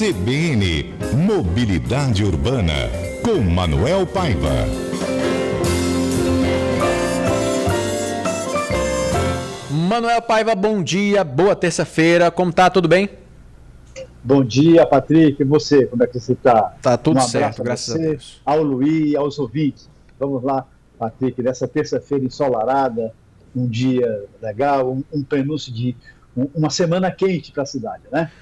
CBN Mobilidade Urbana, com Manuel Paiva. Manuel Paiva, bom dia, boa terça-feira, como tá? Tudo bem? Bom dia, Patrick, e você, como é que você está? Tá tudo certo, graças a Deus. Ao Luiz, aos ouvintes. Vamos lá, Patrick, nessa terça-feira ensolarada, um dia legal, um prenúncio de uma semana quente para a cidade, né?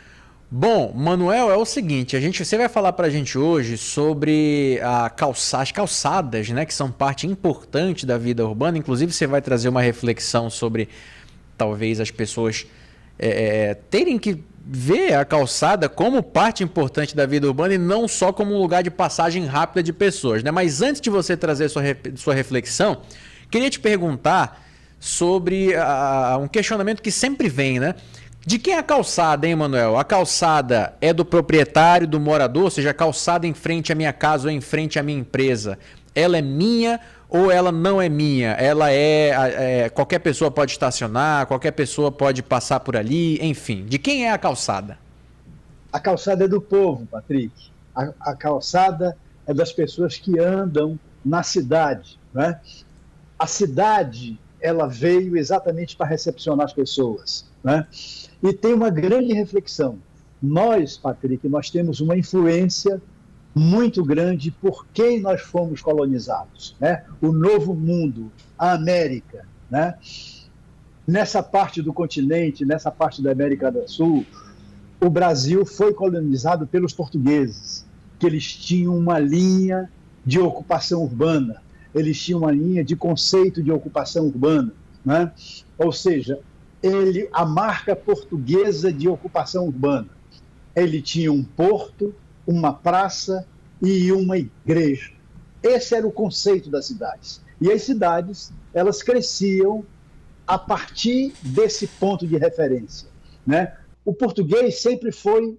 Bom, Manuel, é o seguinte, você vai falar para a gente hoje sobre as calçadas, né, que são parte importante da vida urbana. Inclusive, você vai trazer uma reflexão sobre talvez as pessoas terem que ver a calçada como parte importante da vida urbana e não só como um lugar de passagem rápida de pessoas, né? Mas antes de você trazer sua reflexão, queria te perguntar sobre um questionamento que sempre vem, né? De quem é a calçada, hein, Manuel? A calçada é do proprietário, do morador, ou seja, a calçada em frente à minha casa ou em frente à minha empresa, ela é minha ou ela não é minha? Ela qualquer pessoa pode estacionar, qualquer pessoa pode passar por ali, enfim. De quem é a calçada? A calçada é do povo, Patrick. A calçada é das pessoas que andam na cidade, né? A cidade, ela veio exatamente para recepcionar as pessoas, né? E tem uma grande reflexão. Nós, Patrick, nós temos uma influência muito grande por quem nós fomos colonizados, né? O Novo Mundo, a América, né? Nessa parte do continente, nessa parte da América do Sul, o Brasil foi colonizado pelos portugueses, que eles tinham uma linha de ocupação urbana, eles tinham uma linha de conceito de ocupação urbana, né? Ou seja, a marca portuguesa de ocupação urbana. Ele tinha um porto, uma praça e uma igreja. Esse era o conceito das cidades. E as cidades, elas cresciam a partir desse ponto de referência, né? O português sempre foi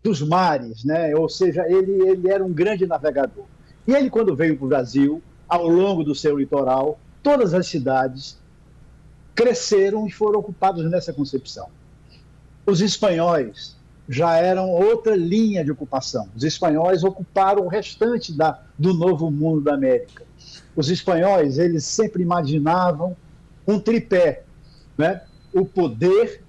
dos mares, né? Ou seja, ele era um grande navegador. E ele, quando veio para o Brasil, ao longo do seu litoral, todas as cidades cresceram e foram ocupados nessa concepção. Os espanhóis já eram outra linha de ocupação. Os espanhóis ocuparam o restante do Novo Mundo da América. Os espanhóis, eles sempre imaginavam um tripé, né? O poder,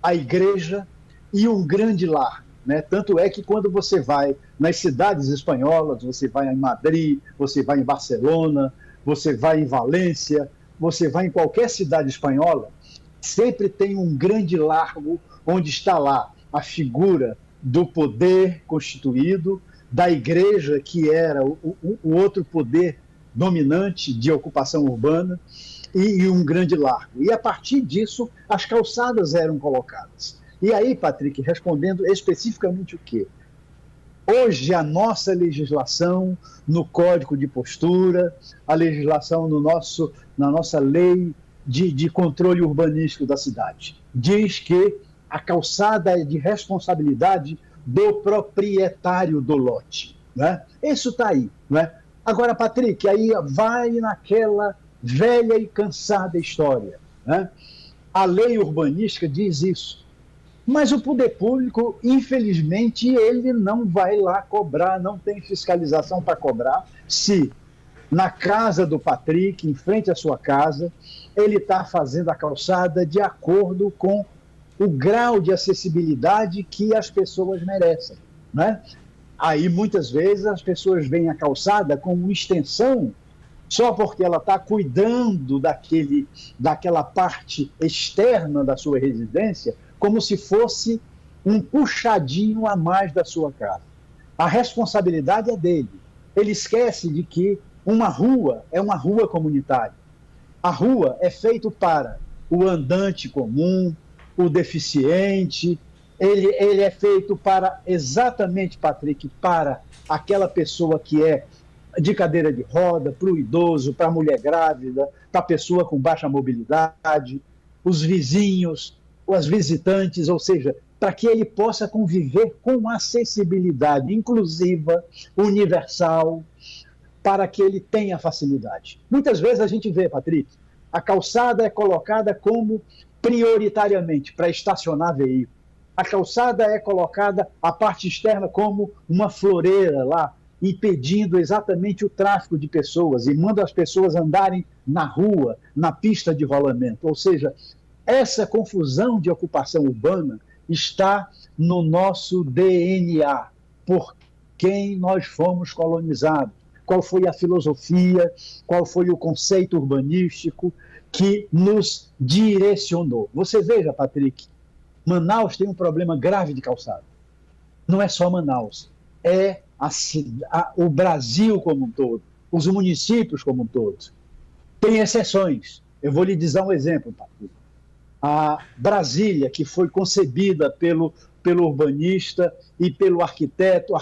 a igreja e um grande lar, né? Tanto é que quando você vai nas cidades espanholas, você vai em Madrid, você vai em Barcelona, você vai em Valência, você vai em qualquer cidade espanhola, sempre tem um grande largo onde está lá a figura do poder constituído, da igreja, que era o outro poder dominante de ocupação urbana, e um grande largo. E a partir disso, as calçadas eram colocadas. E aí, Patrick, respondendo especificamente o quê? Hoje, a nossa legislação, no Código de Postura, a legislação na nossa lei de controle urbanístico da cidade, diz que a calçada é de responsabilidade do proprietário do lote, né? Isso está aí, né? Agora, Patrick, aí vai naquela velha e cansada história, né? A lei urbanística diz isso. Mas o poder público, infelizmente, ele não vai lá cobrar, não tem fiscalização para cobrar, se na casa do Patrick, em frente à sua casa, ele está fazendo a calçada de acordo com o grau de acessibilidade que as pessoas merecem, né? Aí, muitas vezes, as pessoas veem a calçada como uma extensão, só porque ela está cuidando daquela parte externa da sua residência, como se fosse um puxadinho a mais da sua casa. A responsabilidade é dele. Ele esquece de que uma rua é uma rua comunitária. A rua é feita para o andante comum, o deficiente, ele é feito para, exatamente, Patrick, para aquela pessoa que é de cadeira de roda, para o idoso, para a mulher grávida, para a pessoa com baixa mobilidade, os vizinhos, as visitantes, ou seja, para que ele possa conviver com acessibilidade inclusiva, universal, para que ele tenha facilidade. Muitas vezes a gente vê, Patrick, a calçada é colocada como prioritariamente para estacionar veículo. A calçada é colocada, a parte externa, como uma floreira lá, impedindo exatamente o tráfego de pessoas e manda as pessoas andarem na rua, na pista de rolamento. Ou seja, essa confusão de ocupação urbana está no nosso DNA, por quem nós fomos colonizados, qual foi a filosofia, qual foi o conceito urbanístico que nos direcionou. Você veja, Patrick, Manaus tem um problema grave de calçada. Não é só Manaus, é o Brasil como um todo, os municípios como um todo. Tem exceções. Eu vou lhe dizer um exemplo, Patrick. A Brasília, que foi concebida pelo urbanista e pelo arquiteto,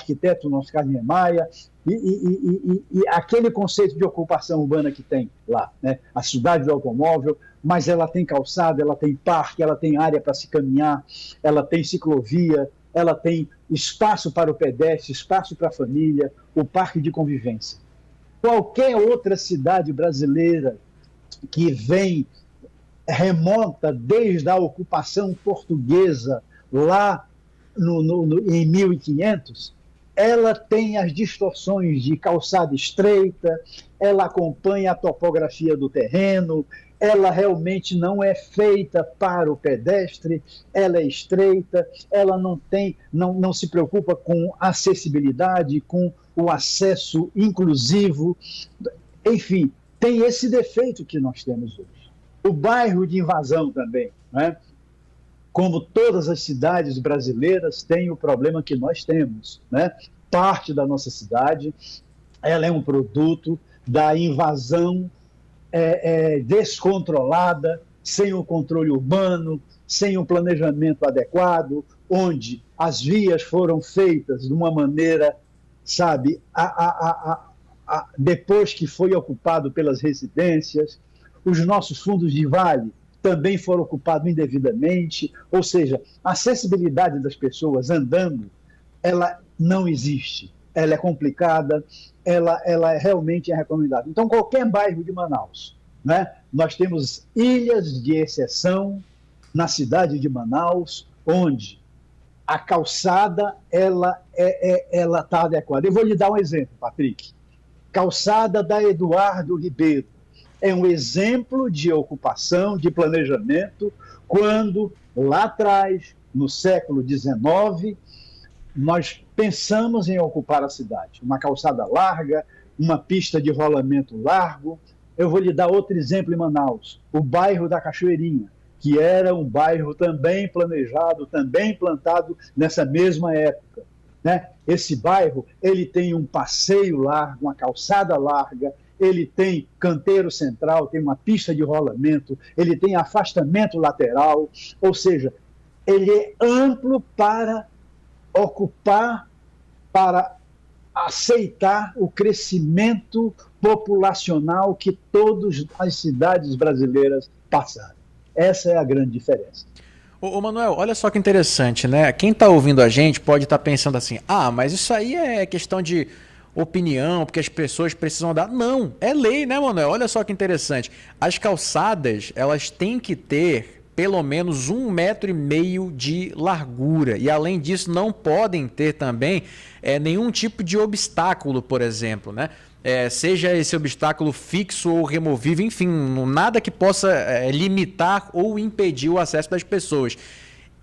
nosso caso Niemeyer, e aquele conceito de ocupação urbana que tem lá, né? A cidade do automóvel, mas ela tem calçada, ela tem parque, ela tem área para se caminhar, ela tem ciclovia, ela tem espaço para o pedestre, espaço para a família, o parque de convivência. Qualquer outra cidade brasileira que remonta desde a ocupação portuguesa lá em 1500, ela tem as distorções de calçada estreita, ela acompanha a topografia do terreno, ela realmente não é feita para o pedestre, ela é estreita, ela não se preocupa com acessibilidade, com o acesso inclusivo, enfim, tem esse defeito que nós temos hoje. O bairro de invasão também, né? Como todas as cidades brasileiras têm o problema que nós temos, né? Parte da nossa cidade, ela é um produto da invasão descontrolada, sem o controle urbano, sem o planejamento adequado, onde as vias foram feitas de uma maneira, sabe, depois que foi ocupado pelas residências. Os nossos fundos de vale também foram ocupados indevidamente, ou seja, a acessibilidade das pessoas andando, ela não existe, ela é complicada, ela realmente é recomendável. Então, qualquer bairro de Manaus, né, nós temos ilhas de exceção na cidade de Manaus, onde a calçada ela está adequada. Eu vou lhe dar um exemplo, Patrick. Calçada da Eduardo Ribeiro. É um exemplo de ocupação, de planejamento, quando lá atrás, no século XIX, nós pensamos em ocupar a cidade. Uma calçada larga, uma pista de rolamento largo. Eu vou lhe dar outro exemplo em Manaus, o bairro da Cachoeirinha, que era um bairro também planejado, também plantado nessa mesma época, né? Esse bairro, ele tem um passeio largo, uma calçada larga, ele tem canteiro central, tem uma pista de rolamento, ele tem afastamento lateral, ou seja, ele é amplo para ocupar, para aceitar o crescimento populacional que todas as cidades brasileiras passaram. Essa é a grande diferença. Ô Manuel, olha só que interessante, né? Quem está ouvindo a gente pode estar pensando assim, mas isso aí é questão de opinião, porque as pessoas precisam andar. Não, é lei, né, Manuel? Olha só que interessante. As calçadas, elas têm que ter pelo menos 1,5 metro de largura. E além disso, não podem ter também nenhum tipo de obstáculo, por exemplo, né? Seja esse obstáculo fixo ou removível, enfim, nada que possa limitar ou impedir o acesso das pessoas.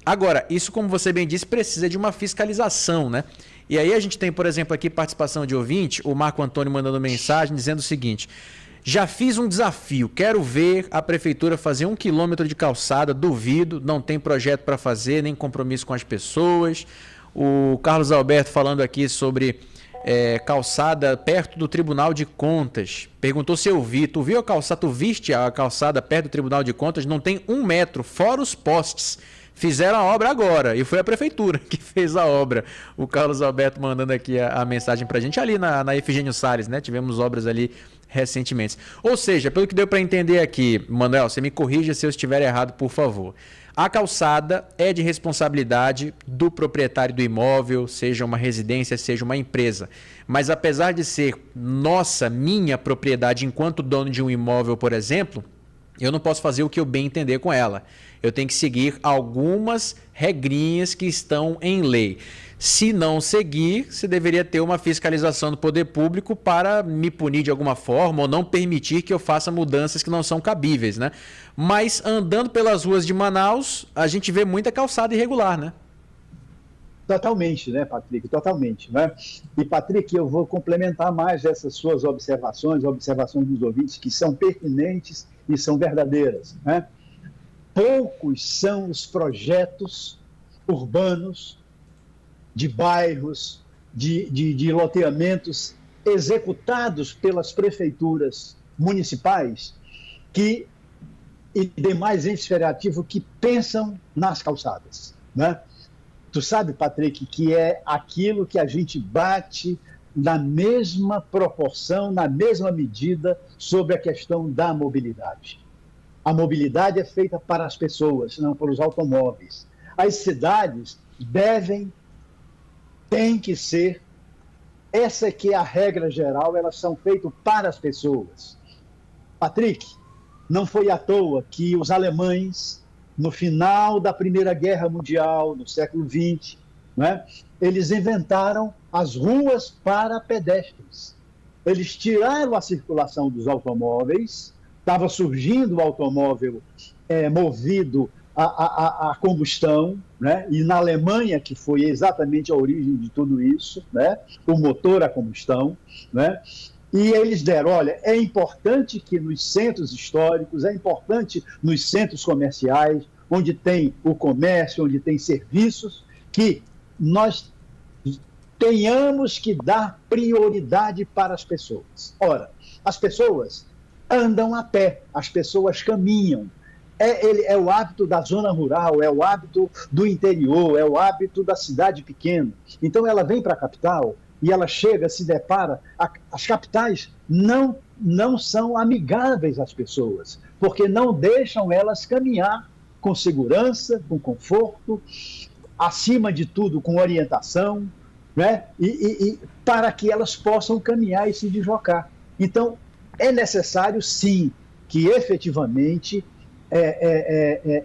Agora, isso, como você bem disse, precisa de uma fiscalização, né? E aí a gente tem, por exemplo, aqui participação de ouvinte, o Marco Antônio mandando mensagem dizendo o seguinte: já fiz um desafio, quero ver a prefeitura fazer 1 quilômetro de calçada, duvido, não tem projeto para fazer, nem compromisso com as pessoas. O Carlos Alberto falando aqui sobre calçada perto do Tribunal de Contas, perguntou se eu vi, tu viu a calçada, tu viste a calçada perto do Tribunal de Contas, não tem 1 metro, fora os postes. Fizeram a obra agora, e foi a prefeitura que fez a obra. O Carlos Alberto mandando aqui a mensagem pra gente ali na Efigênio Salles, né? Tivemos obras ali recentemente. Ou seja, pelo que deu para entender aqui, Manuel, você me corrija se eu estiver errado, por favor. A calçada é de responsabilidade do proprietário do imóvel, seja uma residência, seja uma empresa. Mas apesar de ser minha propriedade enquanto dono de um imóvel, por exemplo, eu não posso fazer o que eu bem entender com ela. Eu tenho que seguir algumas regrinhas que estão em lei. Se não seguir, você deveria ter uma fiscalização do poder público para me punir de alguma forma ou não permitir que eu faça mudanças que não são cabíveis, né? Mas andando pelas ruas de Manaus, a gente vê muita calçada irregular, né? Totalmente, né, Patrick? Totalmente, né? E, Patrick, eu vou complementar mais essas suas observações dos ouvintes, que são pertinentes e são verdadeiras, né? Poucos são os projetos urbanos de bairros, de loteamentos executados pelas prefeituras municipais e demais entes federativos que pensam nas calçadas, né? Tu sabe, Patrick, que é aquilo que a gente bate na mesma proporção, na mesma medida sobre a questão da mobilidade. A mobilidade é feita para as pessoas, não para os automóveis. As cidades têm que ser, essa que é a regra geral, elas são feitas para as pessoas. Patrick, não foi à toa que os alemães, no final da Primeira Guerra Mundial, no século XX, né, eles inventaram as ruas para pedestres. Eles tiraram a circulação dos automóveis, estava surgindo o automóvel movido a combustão, né, e na Alemanha, que foi exatamente a origem de tudo isso, né, o motor a combustão, né, e eles deram, olha, é importante que nos centros históricos, é importante nos centros comerciais, onde tem o comércio, onde tem serviços, que nós tenhamos que dar prioridade para as pessoas. Ora, as pessoas andam a pé, as pessoas caminham. É o hábito da zona rural, é o hábito do interior, é o hábito da cidade pequena. Então ela vem para a capital e ela chega, se depara, as capitais não são amigáveis às pessoas, porque não deixam elas caminhar com segurança, com conforto, acima de tudo com orientação, né? E para que elas possam caminhar e se deslocar. Então, é necessário, sim, que efetivamente,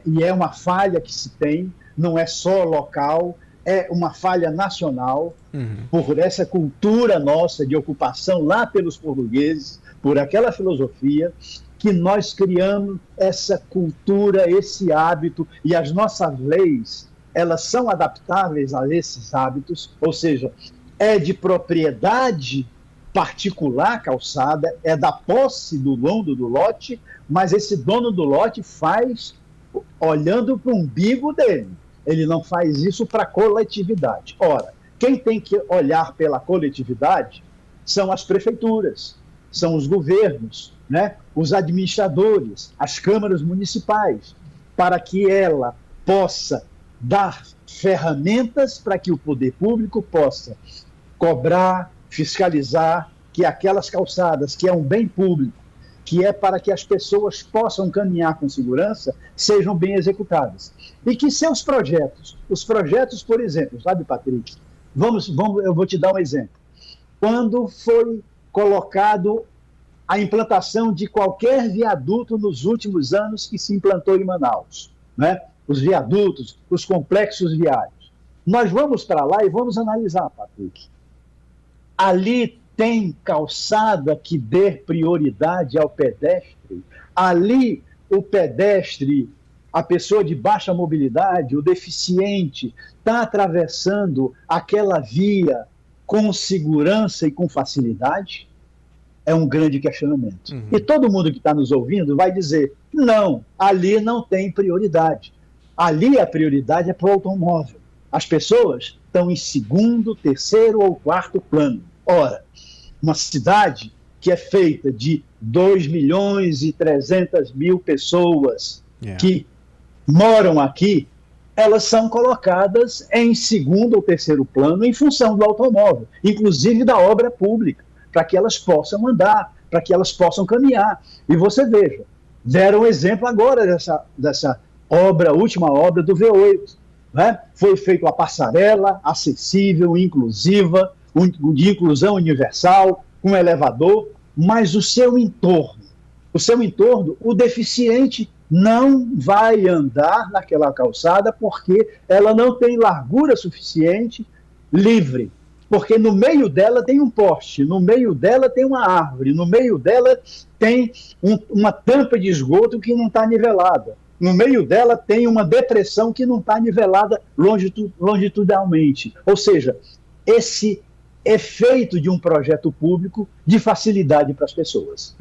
e é uma falha que se tem, não é só local, é uma falha nacional, por essa cultura nossa de ocupação lá pelos portugueses, por aquela filosofia, que nós criamos essa cultura, esse hábito, e as nossas leis, elas são adaptáveis a esses hábitos, ou seja, é de propriedade particular calçada, é da posse do dono do lote, mas esse dono do lote faz olhando para o umbigo dele. Ele não faz isso para a coletividade. Ora, quem tem que olhar pela coletividade são as prefeituras, são os governos, né? Os administradores, as câmaras municipais, para que ela possa dar ferramentas para que o poder público possa cobrar, fiscalizar que aquelas calçadas, que é um bem público, que é para que as pessoas possam caminhar com segurança, sejam bem executadas. E que seus projetos, os projetos, por exemplo, sabe, Patrick? Eu vou te dar um exemplo. Quando foi colocado a implantação de qualquer viaduto nos últimos anos que se implantou em Manaus, né? Os viadutos, os complexos viários. Nós vamos para lá e vamos analisar, Patrick. Ali tem calçada que dê prioridade ao pedestre. Ali o pedestre, a pessoa de baixa mobilidade, o deficiente, está atravessando aquela via com segurança e com facilidade? É um grande questionamento. E todo mundo que está nos ouvindo vai dizer, não, ali não tem prioridade. Ali a prioridade é para o automóvel. As pessoas estão em segundo, terceiro ou quarto plano. Ora, uma cidade que é feita de 2.300.000 pessoas que moram aqui, elas são colocadas em segundo ou terceiro plano em função do automóvel, inclusive da obra pública, para que elas possam andar, para que elas possam caminhar. E você veja, deram um exemplo agora dessa obra, última obra do V8. Né? Foi feita a passarela acessível, inclusiva, de inclusão universal, com elevador, mas o seu entorno, o seu entorno, o deficiente não vai andar naquela calçada porque ela não tem largura suficiente livre. Porque no meio dela tem um poste, no meio dela tem uma árvore, no meio dela tem uma tampa de esgoto que não está nivelada. No meio dela tem uma depressão que não está nivelada longitudinalmente. Ou seja, esse efeito de um projeto público de facilidade para as pessoas.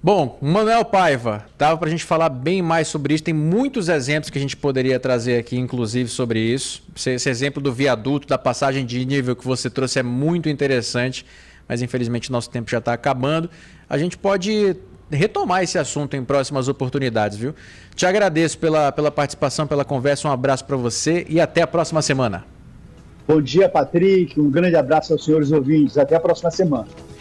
Bom, Manuel Paiva, dava para a gente falar bem mais sobre isso, tem muitos exemplos que a gente poderia trazer aqui, inclusive, sobre isso. Esse exemplo do viaduto, da passagem de nível que você trouxe é muito interessante, mas infelizmente nosso tempo já está acabando. A gente pode retomar esse assunto em próximas oportunidades, viu? Te agradeço pela participação, pela conversa, um abraço para você e até a próxima semana. Bom dia, Patrick, um grande abraço aos senhores ouvintes, até a próxima semana.